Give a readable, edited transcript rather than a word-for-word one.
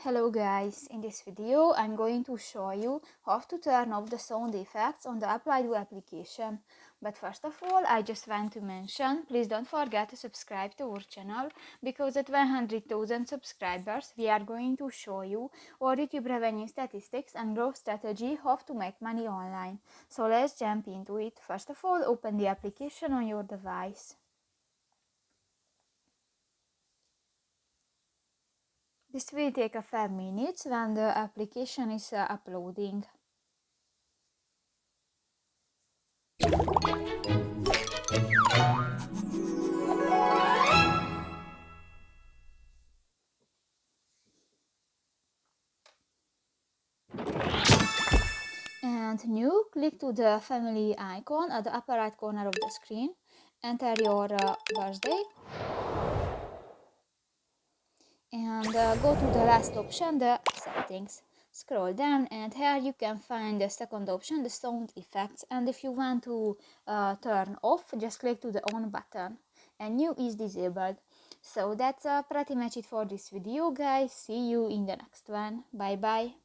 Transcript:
Hello guys, in this video I'm going to show you how to turn off the sound effects on the Applaydu application. But first of all, I just want to mention, please don't forget to subscribe to our channel, because at 100,000 subscribers we are going to show you our YouTube revenue statistics and growth strategy how to make money online. So let's jump into it. First of all, open the application on your device. This will take a few minutes when the application is uploading. And new, click to the family icon at the upper right corner of the screen. Enter your birthday and go to the last option, the settings. Scroll down and here you can find the second option, the sound effects, and if you want to turn off, just click to the on button and new is disabled. So that's pretty much it for this video guys. See you in the next one. Bye bye.